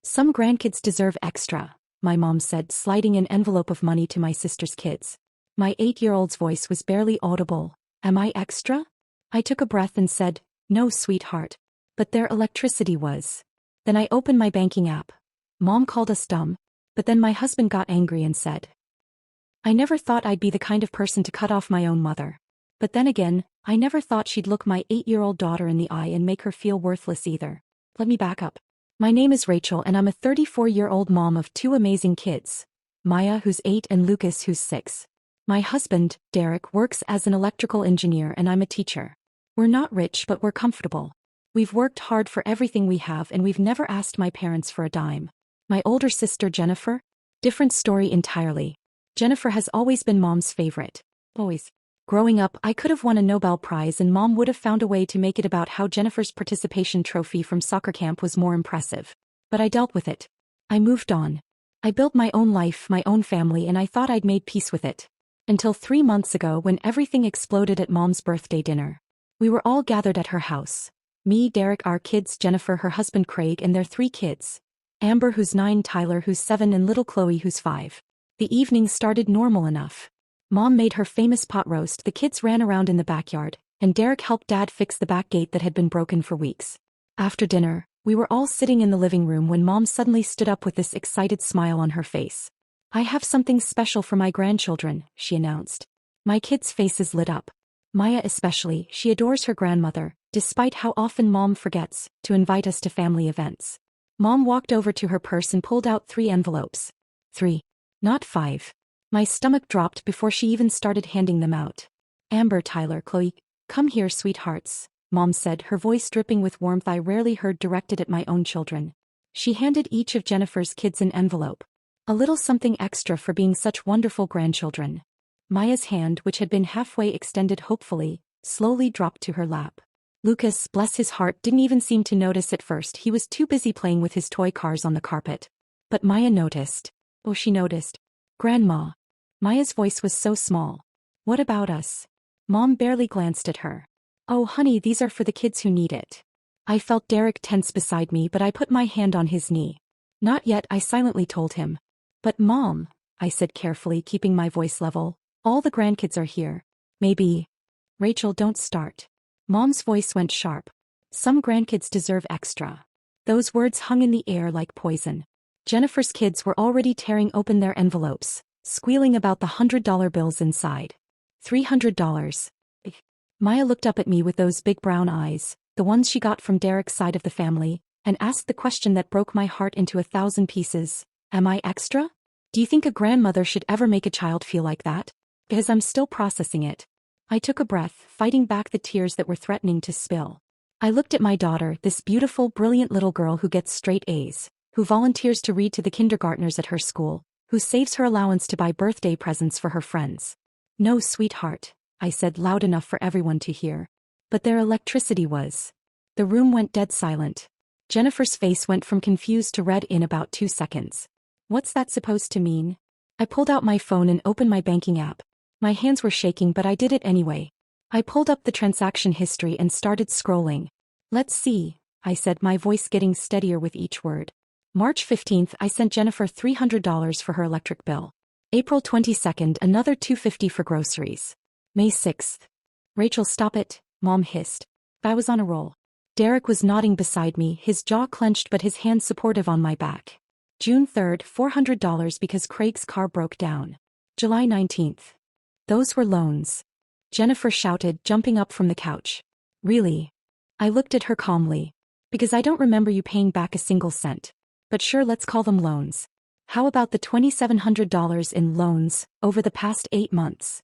Some grandkids deserve extra, my mom said, sliding an envelope of money to my sister's kids. My 8-year-old's voice was barely audible. Am I extra? I took a breath and said, no, sweetheart. But their electricity was. Then I opened my banking app. Mom called us dumb, but then my husband got angry and said, I never thought I'd be the kind of person to cut off my own mother. But then again, I never thought she'd look my 8-year-old daughter in the eye and make her feel worthless either. Let me back up. My name is Rachel and I'm a 34-year-old mom of 2 amazing kids, Maya, who's 8, and Lucas, who's 6. My husband, Derek, works as an electrical engineer and I'm a teacher. We're not rich, but we're comfortable. We've worked hard for everything we have and we've never asked my parents for a dime. My older sister, Jennifer? Different story entirely. Jennifer has always been Mom's favorite. Always. Growing up, I could have won a Nobel Prize and Mom would have found a way to make it about how Jennifer's participation trophy from soccer camp was more impressive. But I dealt with it. I moved on. I built my own life, my own family, and I thought I'd made peace with it. Until 3 months ago when everything exploded at Mom's birthday dinner. We were all gathered at her house. Me, Derek, our kids, Jennifer, her husband Craig, and their 3 kids. Amber, who's 9, Tyler, who's 7, and little Chloe, who's 5. The evening started normal enough. Mom made her famous pot roast, the kids ran around in the backyard, and Derek helped Dad fix the back gate that had been broken for weeks. After dinner, we were all sitting in the living room when Mom suddenly stood up with this excited smile on her face. I have something special for my grandchildren, she announced. My kids' faces lit up. Maya especially, she adores her grandmother, despite how often Mom forgets to invite us to family events. Mom walked over to her purse and pulled out 3 envelopes. 3. Not 5. My stomach dropped before she even started handing them out. Amber, Tyler, Chloe, come here, sweethearts, Mom said, her voice dripping with warmth I rarely heard directed at my own children. She handed each of Jennifer's kids an envelope. A little something extra for being such wonderful grandchildren. Maya's hand, which had been halfway extended hopefully, slowly dropped to her lap. Lucas, bless his heart, didn't even seem to notice at first. He was too busy playing with his toy cars on the carpet. But Maya noticed. Oh, she noticed. Grandma. Maya's voice was so small. What about us? Mom barely glanced at her. Oh, honey, these are for the kids who need it. I felt Derek tense beside me, but I put my hand on his knee. Not yet, I silently told him. But Mom, I said carefully, keeping my voice level, all the grandkids are here. Maybe. Rachel, don't start. Mom's voice went sharp. Some grandkids deserve extra. Those words hung in the air like poison. Jennifer's kids were already tearing open their envelopes, squealing about the $100 bills inside. $300. Maya looked up at me with those big brown eyes, the ones she got from Derek's side of the family, and asked the question that broke my heart into 1,000 pieces. Am I extra? Do you think a grandmother should ever make a child feel like that? Because I'm still processing it. I took a breath, fighting back the tears that were threatening to spill. I looked at my daughter, this beautiful, brilliant little girl who gets straight A's, who volunteers to read to the kindergartners at her school, who saves her allowance to buy birthday presents for her friends. No, sweetheart, I said loud enough for everyone to hear. But their electricity was. The room went dead silent. Jennifer's face went from confused to red in about 2 seconds. What's that supposed to mean? I pulled out my phone and opened my banking app. My hands were shaking, but I did it anyway. I pulled up the transaction history and started scrolling. Let's see, I said, my voice getting steadier with each word. March 15th, I sent Jennifer $300 for her electric bill. April 22nd, another $250 for groceries. May 6th. Rachel, stop it, Mom hissed. I was on a roll. Derek was nodding beside me, his jaw clenched but his hands supportive on my back. June 3rd, $400 because Craig's car broke down. July 19th. Those were loans. Jennifer shouted, jumping up from the couch. Really? I looked at her calmly. Because I don't remember you paying back a single cent. But sure, let's call them loans. How about the $2,700 in loans over the past 8 months?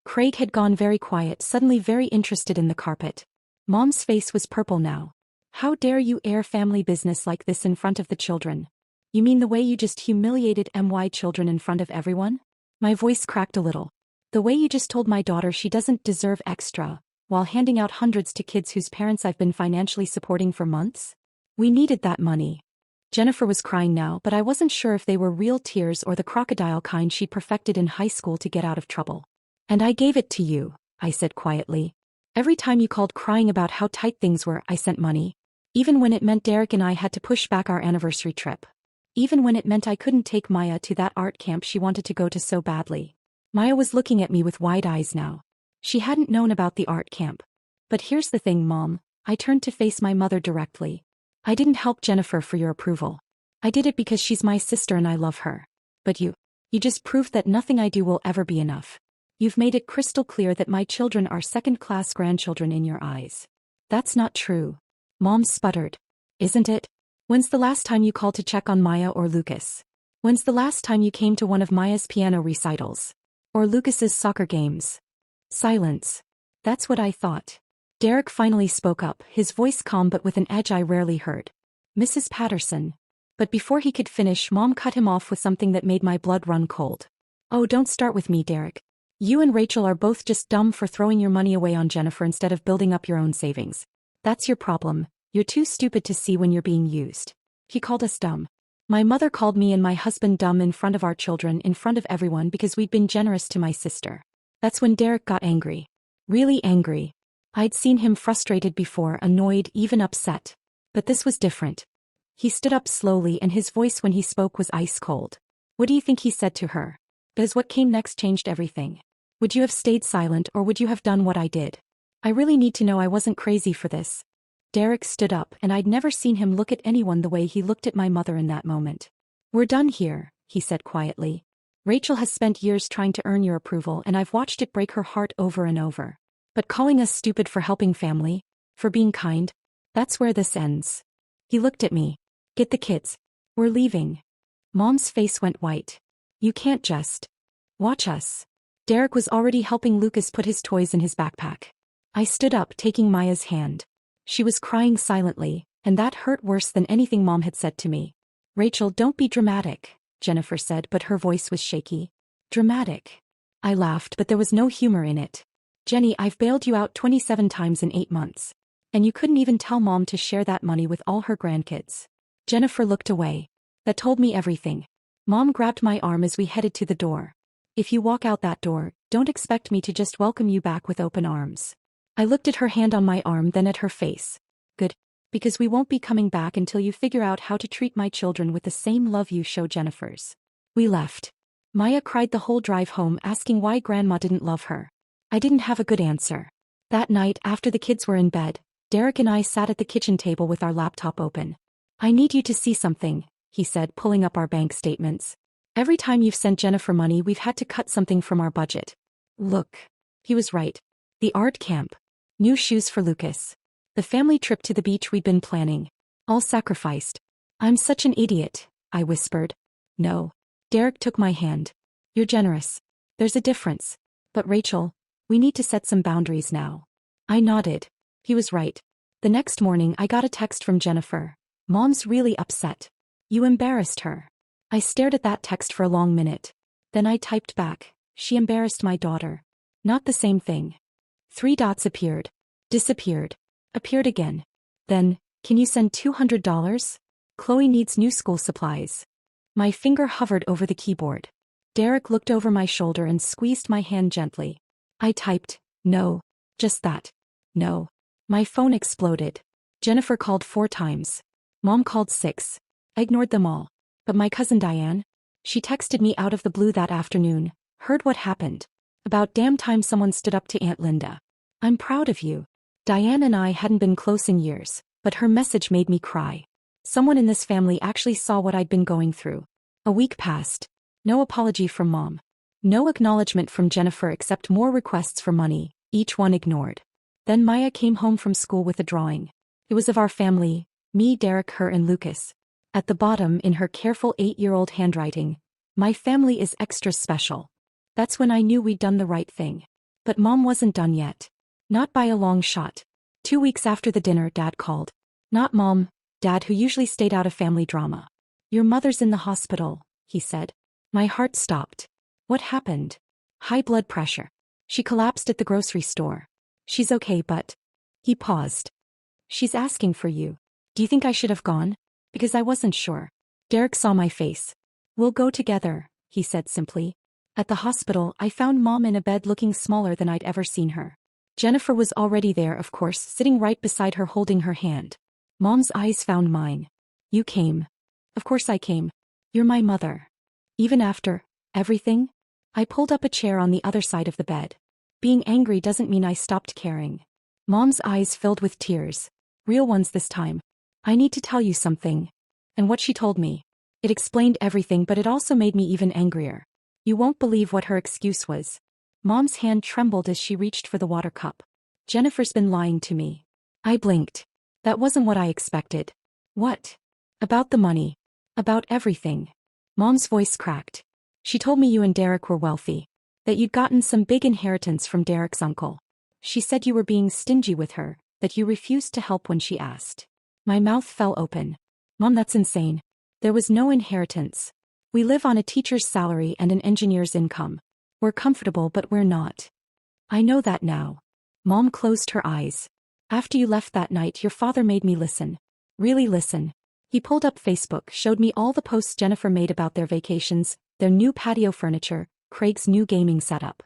Craig had gone very quiet, suddenly very interested in the carpet. Mom's face was purple now. How dare you air family business like this in front of the children? You mean the way you just humiliated my children in front of everyone? My voice cracked a little. The way you just told my daughter she doesn't deserve extra, while handing out hundreds to kids whose parents I've been financially supporting for months? We needed that money. Jennifer was crying now, but I wasn't sure if they were real tears or the crocodile kind she perfected in high school to get out of trouble. And I gave it to you, I said quietly. Every time you called crying about how tight things were, I sent money. Even when it meant Derek and I had to push back our anniversary trip. even when it meant I couldn't take Maya to that art camp she wanted to go to so badly. Maya was looking at me with wide eyes now. She hadn't known about the art camp. But here's the thing, Mom. I turned to face my mother directly. I didn't help Jennifer for your approval. I did it because she's my sister and I love her. But you just proved that nothing I do will ever be enough. You've made it crystal clear that my children are second-class grandchildren in your eyes. That's not true. Mom sputtered. Isn't it? When's the last time you called to check on Maya or Lucas? When's the last time you came to one of Maya's piano recitals? Or Lucas's soccer games? Silence. That's what I thought. Derek finally spoke up, his voice calm but with an edge I rarely heard. Mrs. Patterson. But before he could finish, Mom cut him off with something that made my blood run cold. Oh, don't start with me, Derek. You and Rachel are both just dumb for throwing your money away on Jennifer instead of building up your own savings. That's your problem. You're too stupid to see when you're being used. He called us dumb. My mother called me and my husband dumb in front of our children, in front of everyone, because we'd been generous to my sister. That's when Derek got angry. Really angry. I'd seen him frustrated before, annoyed, even upset. But this was different. He stood up slowly and his voice when he spoke was ice cold. What do you think he said to her? Because what came next changed everything. Would you have stayed silent or would you have done what I did? I really need to know I wasn't crazy for this. Derek stood up and I'd never seen him look at anyone the way he looked at my mother in that moment. We're done here, he said quietly. Rachel has spent years trying to earn your approval and I've watched it break her heart over and over. But calling us stupid for helping family, for being kind, that's where this ends. He looked at me. Get the kids. We're leaving. Mom's face went white. You can't just watch us. Derek was already helping Lucas put his toys in his backpack. I stood up, taking Maya's hand. She was crying silently, and that hurt worse than anything Mom had said to me. Rachel, don't be dramatic, Jennifer said, but her voice was shaky. Dramatic. I laughed, but there was no humor in it. Jenny, I've bailed you out 27 times in 8 months. And you couldn't even tell Mom to share that money with all her grandkids. Jennifer looked away. That told me everything. Mom grabbed my arm as we headed to the door. If you walk out that door, don't expect me to just welcome you back with open arms. I looked at her hand on my arm, then at her face. Good. Because we won't be coming back until you figure out how to treat my children with the same love you show Jennifer's. We left. Maya cried the whole drive home, asking why Grandma didn't love her. I didn't have a good answer. That night, after the kids were in bed, Derek and I sat at the kitchen table with our laptop open. I need you to see something, he said, pulling up our bank statements. Every time you've sent Jennifer money, we've had to cut something from our budget. Look. He was right. The art camp. New shoes for Lucas. The family trip to the beach we'd been planning. All sacrificed. I'm such an idiot, I whispered. No. Derek took my hand. You're generous. There's a difference. But Rachel, we need to set some boundaries now. I nodded. He was right. The next morning I got a text from Jennifer. Mom's really upset. You embarrassed her. I stared at that text for a long minute. Then I typed back. She embarrassed my daughter. Not the same thing. 3 dots appeared. Disappeared. Appeared again. Then, can you send $200? Chloe needs new school supplies. My finger hovered over the keyboard. Derek looked over my shoulder and squeezed my hand gently. I typed, no. Just that. No. My phone exploded. Jennifer called 4 times. Mom called 6. I ignored them all. But my cousin Diane? She texted me out of the blue that afternoon. Heard what happened. About damn time someone stood up to Aunt Linda. I'm proud of you. Diane and I hadn't been close in years, but her message made me cry. Someone in this family actually saw what I'd been going through. A week passed. No apology from Mom. No acknowledgement from Jennifer except more requests for money, each one ignored. Then Maya came home from school with a drawing. It was of our family, me, Derek, her and Lucas. At the bottom, in her careful 8-year-old handwriting, my family is extra special. That's when I knew we'd done the right thing. But Mom wasn't done yet. Not by a long shot. 2 weeks after the dinner, Dad called. Not Mom, Dad, who usually stayed out of family drama. Your mother's in the hospital, he said. My heart stopped. What happened? High blood pressure. She collapsed at the grocery store. She's okay, but... He paused. She's asking for you. Do you think I should have gone? Because I wasn't sure. Derek saw my face. We'll go together, he said simply. At the hospital, I found Mom in a bed looking smaller than I'd ever seen her. Jennifer was already there, of course, sitting right beside her holding her hand. Mom's eyes found mine. You came. Of course I came. You're my mother. Even after everything? I pulled up a chair on the other side of the bed. Being angry doesn't mean I stopped caring. Mom's eyes filled with tears. Real ones this time. I need to tell you something. And what she told me. It explained everything, but it also made me even angrier. You won't believe what her excuse was. Mom's hand trembled as she reached for the water cup. Jennifer's been lying to me. I blinked. That wasn't what I expected. What? About the money. About everything. Mom's voice cracked. She told me you and Derek were wealthy. That you'd gotten some big inheritance from Derek's uncle. She said you were being stingy with her, that you refused to help when she asked. My mouth fell open. Mom, that's insane. There was no inheritance. We live on a teacher's salary and an engineer's income. We're comfortable, but we're not. I know that now. Mom closed her eyes. After you left that night, your father made me listen. Really listen. He pulled up Facebook, showed me all the posts Jennifer made about their vacations, their new patio furniture, Craig's new gaming setup.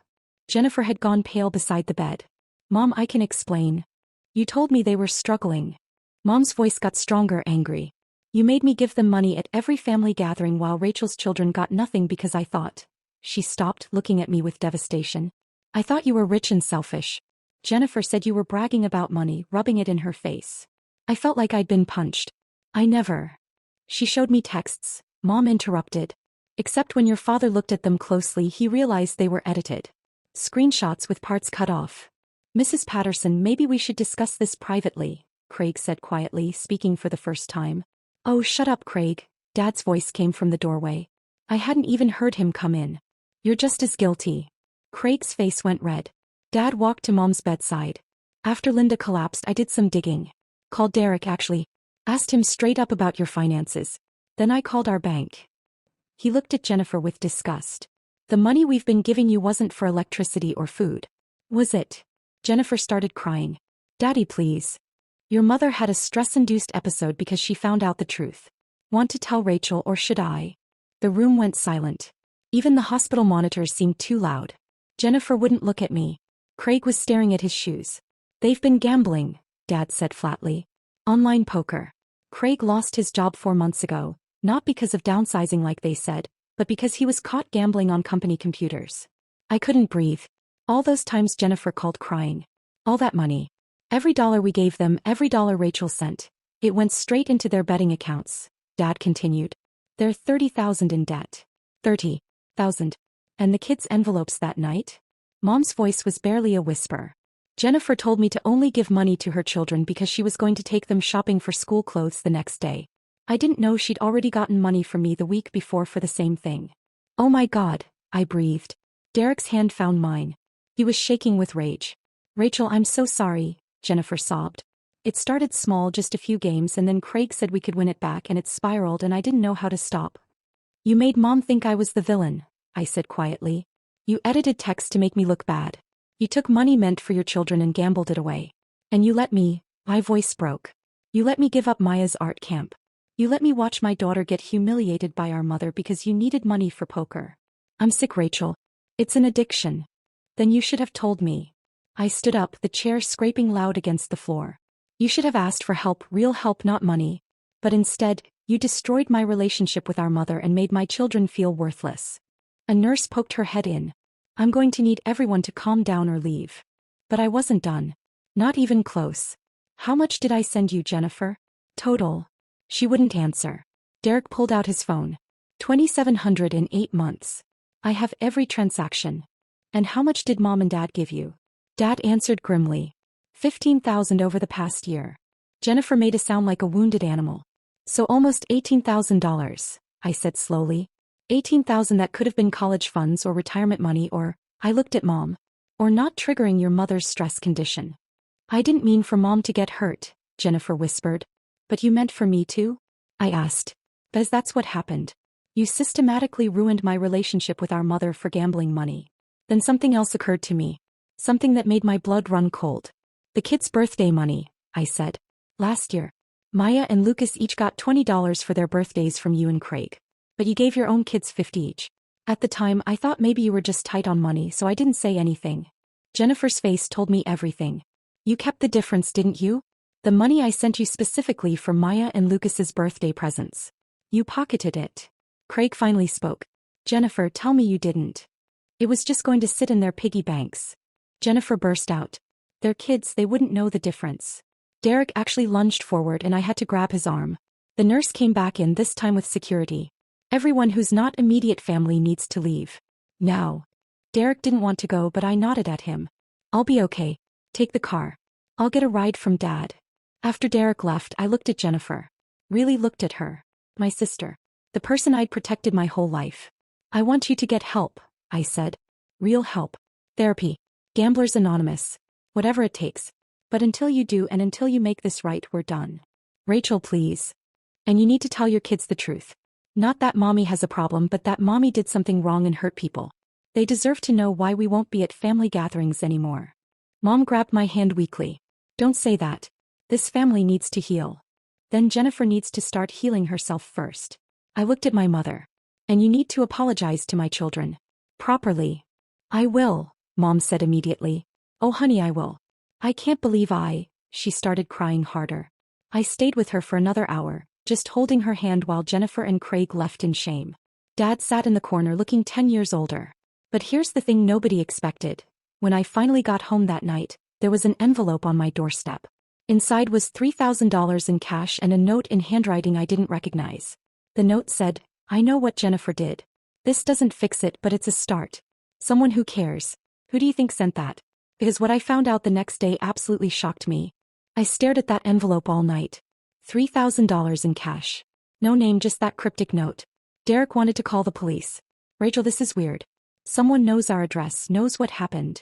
Jennifer had gone pale beside the bed. Mom, I can explain. You told me they were struggling. Mom's voice got stronger, angry. You made me give them money at every family gathering while Rachel's children got nothing because I thought. She stopped, looking at me with devastation. I thought you were rich and selfish. Jennifer said you were bragging about money, rubbing it in her face. I felt like I'd been punched. I never. She showed me texts. Mom interrupted. Except when your father looked at them closely, he realized they were edited. Screenshots with parts cut off. Mrs. Patterson, maybe we should discuss this privately, Craig said quietly, speaking for the first time. Oh, shut up, Craig. Dad's voice came from the doorway. I hadn't even heard him come in. You're just as guilty. Craig's face went red. Dad walked to Mom's bedside. After Linda collapsed, I did some digging. Called Derek, actually. Asked him straight up about your finances. Then I called our bank. He looked at Jennifer with disgust. The money we've been giving you wasn't for electricity or food. Was it? Jennifer started crying. Daddy, please. Your mother had a stress-induced episode because she found out the truth. Want to tell Rachel, or should I? The room went silent. Even the hospital monitors seemed too loud. Jennifer wouldn't look at me. Craig was staring at his shoes. They've been gambling, Dad said flatly. Online poker. Craig lost his job 4 months ago, not because of downsizing like they said, but because he was caught gambling on company computers. I couldn't breathe. All those times Jennifer called crying. All that money. Every dollar we gave them, every dollar Rachel sent. It went straight into their betting accounts, Dad continued. They're $30,000 in debt. 30,000. And the kids' envelopes that night? Mom's voice was barely a whisper. Jennifer told me to only give money to her children because she was going to take them shopping for school clothes the next day. I didn't know she'd already gotten money from me the week before for the same thing. Oh my God, I breathed. Derek's hand found mine. He was shaking with rage. Rachel, I'm so sorry, Jennifer sobbed. It started small, just a few games, and then Craig said we could win it back, and it spiraled, and I didn't know how to stop. You made Mom think I was the villain, I said quietly. You edited text to make me look bad. You took money meant for your children and gambled it away. And you let me, my voice broke. You let me give up Maya's art camp. You let me watch my daughter get humiliated by our mother because you needed money for poker. I'm sick, Rachel. It's an addiction. Then you should have told me. I stood up, the chair scraping loud against the floor. You should have asked for help, real help, not money. But instead, you destroyed my relationship with our mother and made my children feel worthless. A nurse poked her head in. I'm going to need everyone to calm down or leave. But I wasn't done. Not even close. How much did I send you, Jennifer? Total. She wouldn't answer. Derek pulled out his phone. 2,700 in 8 months. I have every transaction. And how much did Mom and Dad give you? Dad answered grimly. 15,000 over the past year. Jennifer made a sound like a wounded animal. So almost $18,000, I said slowly. 18,000 that could have been college funds or retirement money or, I looked at Mom, or not triggering your mother's stress condition. I didn't mean for Mom to get hurt, Jennifer whispered. But you meant for me too? I asked. Because that's what happened. You systematically ruined my relationship with our mother for gambling money. Then something else occurred to me. Something that made my blood run cold. The kids' birthday money, I said. Last year, Maya and Lucas each got $20 for their birthdays from you and Craig. But you gave your own kids 50 each. At the time, I thought maybe you were just tight on money, so I didn't say anything. Jennifer's face told me everything. You kept the difference, didn't you? The money I sent you specifically for Maya and Lucas's birthday presents. You pocketed it. Craig finally spoke. Jennifer, tell me you didn't. It was just going to sit in their piggy banks. Jennifer burst out. They're kids, they wouldn't know the difference. Derek actually lunged forward and I had to grab his arm. The nurse came back in, this time with security. Everyone who's not immediate family needs to leave. Now. Derek didn't want to go, but I nodded at him. I'll be okay. Take the car. I'll get a ride from Dad. After Derek left, I looked at Jennifer. Really looked at her. My sister. The person I'd protected my whole life. I want you to get help, I said. Real help. Therapy. Gamblers Anonymous. Whatever it takes. But until you do and until you make this right, we're done. Rachel, please. And you need to tell your kids the truth. Not that mommy has a problem, but that mommy did something wrong and hurt people. They deserve to know why we won't be at family gatherings anymore. Mom grabbed my hand weakly. Don't say that. This family needs to heal. Then Jennifer needs to start healing herself first. I looked at my mother. And you need to apologize to my children. Properly. I will, Mom said immediately. Oh honey, I will. I can't believe she started crying harder. I stayed with her for another hour, just holding her hand while Jennifer and Craig left in shame. Dad sat in the corner looking 10 years older. But here's the thing nobody expected. When I finally got home that night, there was an envelope on my doorstep. Inside was $3,000 in cash and a note in handwriting I didn't recognize. The note said, I know what Jennifer did. This doesn't fix it, but it's a start. Someone who cares. Who do you think sent that? Because what I found out the next day absolutely shocked me. I stared at that envelope all night. $3,000 in cash. No name, just that cryptic note. Derek wanted to call the police. Rachel, this is weird. Someone knows our address, knows what happened.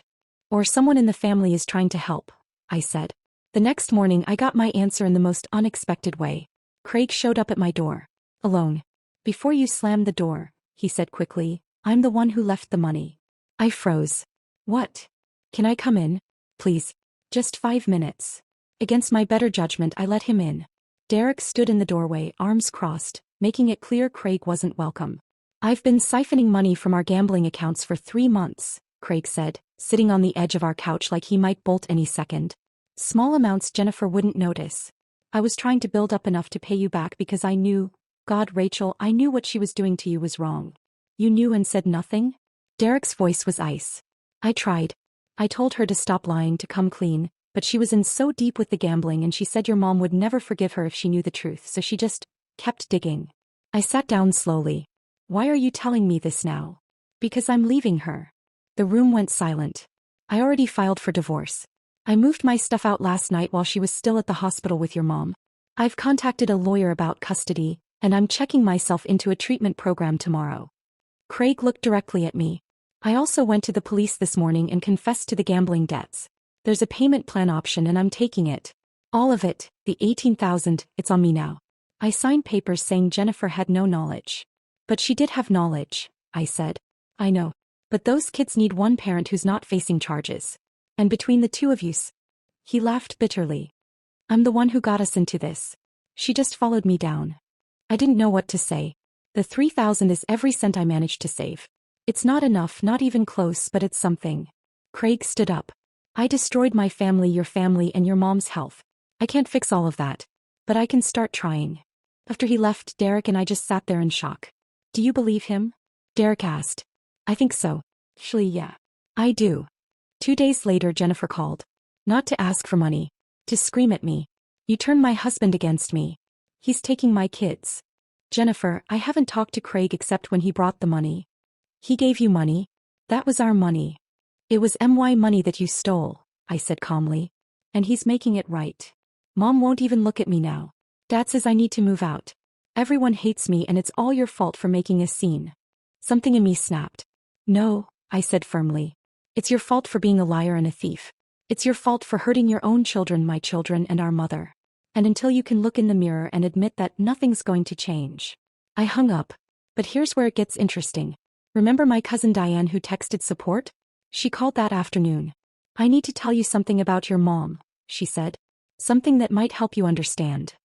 Or someone in the family is trying to help, I said. The next morning I got my answer in the most unexpected way. Craig showed up at my door. Alone. Before you slammed the door, he said quickly, I'm the one who left the money. I froze. What? Can I come in? Please. Just 5 minutes. Against my better judgment, I let him in. Derek stood in the doorway, arms crossed, making it clear Craig wasn't welcome. I've been siphoning money from our gambling accounts for 3 months, Craig said, sitting on the edge of our couch like he might bolt any second. Small amounts Jennifer wouldn't notice. I was trying to build up enough to pay you back because I knew, God, Rachel, I knew what she was doing to you was wrong. You knew and said nothing? Derek's voice was ice. I tried. I told her to stop lying, to come clean, but she was in so deep with the gambling and she said your mom would never forgive her if she knew the truth, so she just kept digging. I sat down slowly. Why are you telling me this now? Because I'm leaving her. The room went silent. I already filed for divorce. I moved my stuff out last night while she was still at the hospital with your mom. I've contacted a lawyer about custody, and I'm checking myself into a treatment program tomorrow. Craig looked directly at me. I also went to the police this morning and confessed to the gambling debts. There's a payment plan option and I'm taking it. All of it, the $18,000, it's on me now. I signed papers saying Jennifer had no knowledge. But she did have knowledge, I said. I know. But those kids need one parent who's not facing charges. And between the two of you, he laughed bitterly. I'm the one who got us into this. She just followed me down. I didn't know what to say. The $3,000 is every cent I managed to save. It's not enough, not even close, but it's something. Craig stood up. I destroyed my family, your family, and your mom's health. I can't fix all of that. But I can start trying. After he left, Derek and I just sat there in shock. Do you believe him? Derek asked. I think so. Actually, yeah. I do. 2 days later, Jennifer called. Not to ask for money. To scream at me. You turned my husband against me. He's taking my kids. Jennifer, I haven't talked to Craig except when he brought the money. He gave you money? That was our money. It was my money that you stole, I said calmly. And he's making it right. Mom won't even look at me now. Dad says I need to move out. Everyone hates me and it's all your fault for making a scene. Something in me snapped. No, I said firmly. It's your fault for being a liar and a thief. It's your fault for hurting your own children, my children, and our mother. And until you can look in the mirror and admit that nothing's going to change. I hung up. But here's where it gets interesting. Remember my cousin Diane who texted support? She called that afternoon. I need to tell you something about your mom, she said. Something that might help you understand.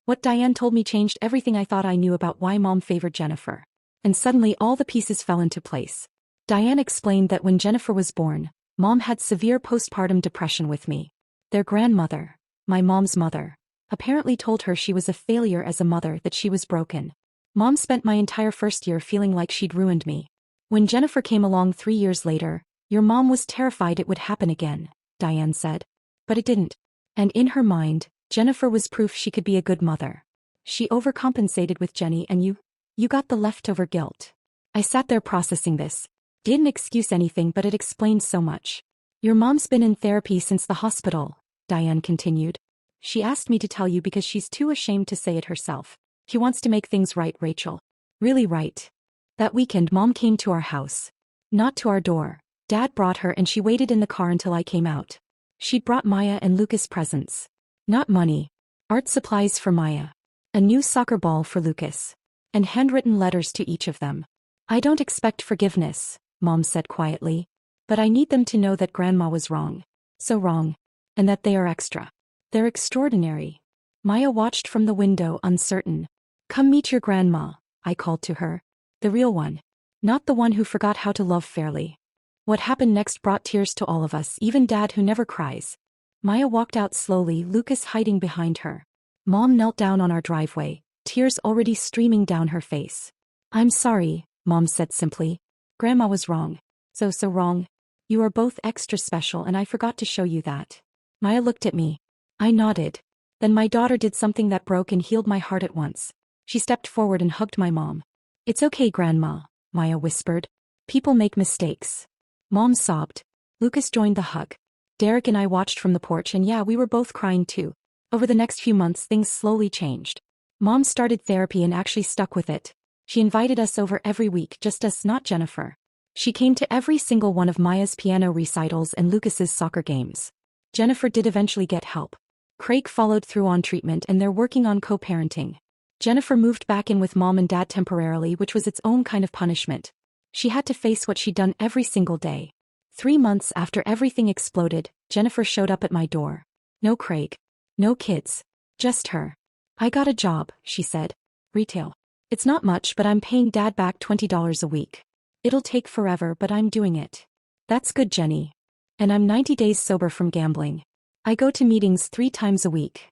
What Diane told me changed everything I thought I knew about why Mom favored Jennifer. And suddenly all the pieces fell into place. Diane explained that when Jennifer was born, Mom had severe postpartum depression with me. Their grandmother, my mom's mother, apparently told her she was a failure as a mother, that she was broken. Mom spent my entire first year feeling like she'd ruined me. When Jennifer came along 3 years later, your mom was terrified it would happen again, Diane said. But it didn't. And in her mind, Jennifer was proof she could be a good mother. She overcompensated with Jenny and you got the leftover guilt. I sat there processing this. Didn't excuse anything, but it explained so much. Your mom's been in therapy since the hospital, Diane continued. She asked me to tell you because she's too ashamed to say it herself. She wants to make things right, Rachel. Really right. That weekend Mom came to our house. Not to our door. Dad brought her and she waited in the car until I came out. She'd brought Maya and Lucas presents. Not money. Art supplies for Maya. A new soccer ball for Lucas. And handwritten letters to each of them. I don't expect forgiveness, Mom said quietly. But I need them to know that Grandma was wrong. So wrong. And that they are extra. They're extraordinary. Maya watched from the window, uncertain. Come meet your grandma, I called to her. The real one. Not the one who forgot how to love fairly. What happened next brought tears to all of us, even Dad who never cries. Maya walked out slowly, Lucas hiding behind her. Mom knelt down on our driveway, tears already streaming down her face. I'm sorry, Mom said simply. Grandma was wrong. So wrong. You are both extra special and I forgot to show you that. Maya looked at me. I nodded. Then my daughter did something that broke and healed my heart at once. She stepped forward and hugged my mom. It's okay, Grandma, Maya whispered. People make mistakes. Mom sobbed. Lucas joined the hug. Derek and I watched from the porch and yeah, we were both crying too. Over the next few months things slowly changed. Mom started therapy and actually stuck with it. She invited us over every week, just us, not Jennifer. She came to every single one of Maya's piano recitals and Lucas's soccer games. Jennifer did eventually get help. Craig followed through on treatment and they're working on co-parenting. Jennifer moved back in with Mom and Dad temporarily, which was its own kind of punishment. She had to face what she'd done every single day. 3 months after everything exploded, Jennifer showed up at my door. No Craig. No kids. Just her. I got a job, she said. Retail. It's not much, but I'm paying Dad back $20 a week. It'll take forever, but I'm doing it. That's good, Jenny. And I'm 90 days sober from gambling. I go to meetings 3 times a week.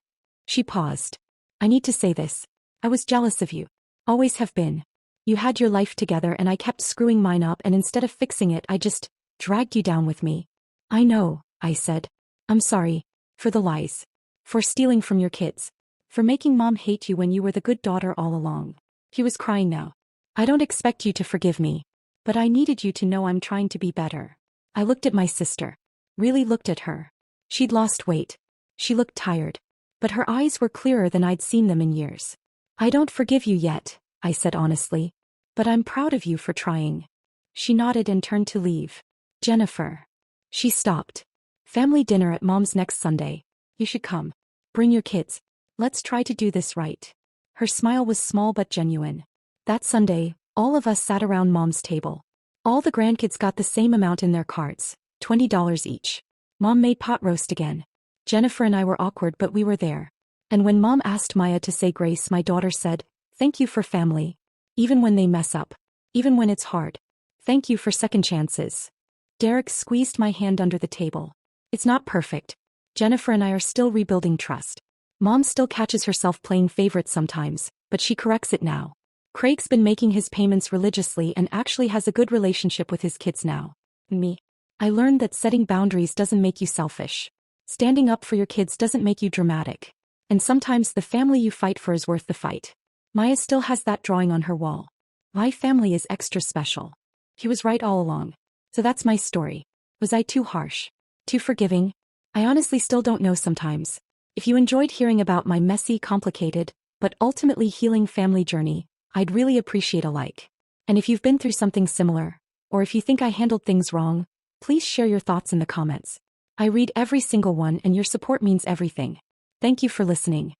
She paused. I need to say this. I was jealous of you. Always have been. You had your life together and I kept screwing mine up, and instead of fixing it I just dragged you down with me. I know, I said. I'm sorry. For the lies. For stealing from your kids. For making Mom hate you when you were the good daughter all along. He was crying now. I don't expect you to forgive me. But I needed you to know I'm trying to be better. I looked at my sister. Really looked at her. She'd lost weight. She looked tired. But her eyes were clearer than I'd seen them in years. I don't forgive you yet, I said honestly. But I'm proud of you for trying. She nodded and turned to leave. Jennifer. She stopped. Family dinner at Mom's next Sunday. You should come. Bring your kids. Let's try to do this right. Her smile was small but genuine. That Sunday, all of us sat around Mom's table. All the grandkids got the same amount in their cards, $20 each. Mom made pot roast again. Jennifer and I were awkward, but we were there. And when Mom asked Maya to say grace, my daughter said, "Thank you for family. Even when they mess up. Even when it's hard. Thank you for second chances." Derek squeezed my hand under the table. It's not perfect. Jennifer and I are still rebuilding trust. Mom still catches herself playing favorites sometimes, but she corrects it now. Craig's been making his payments religiously and actually has a good relationship with his kids now. Me. I learned that setting boundaries doesn't make you selfish. Standing up for your kids doesn't make you dramatic. And sometimes the family you fight for is worth the fight. Maya still has that drawing on her wall. My family is extra special. He was right all along. So that's my story. Was I too harsh? Too forgiving? I honestly still don't know sometimes. If you enjoyed hearing about my messy, complicated, but ultimately healing family journey, I'd really appreciate a like. And if you've been through something similar, or if you think I handled things wrong, please share your thoughts in the comments. I read every single one and your support means everything. Thank you for listening.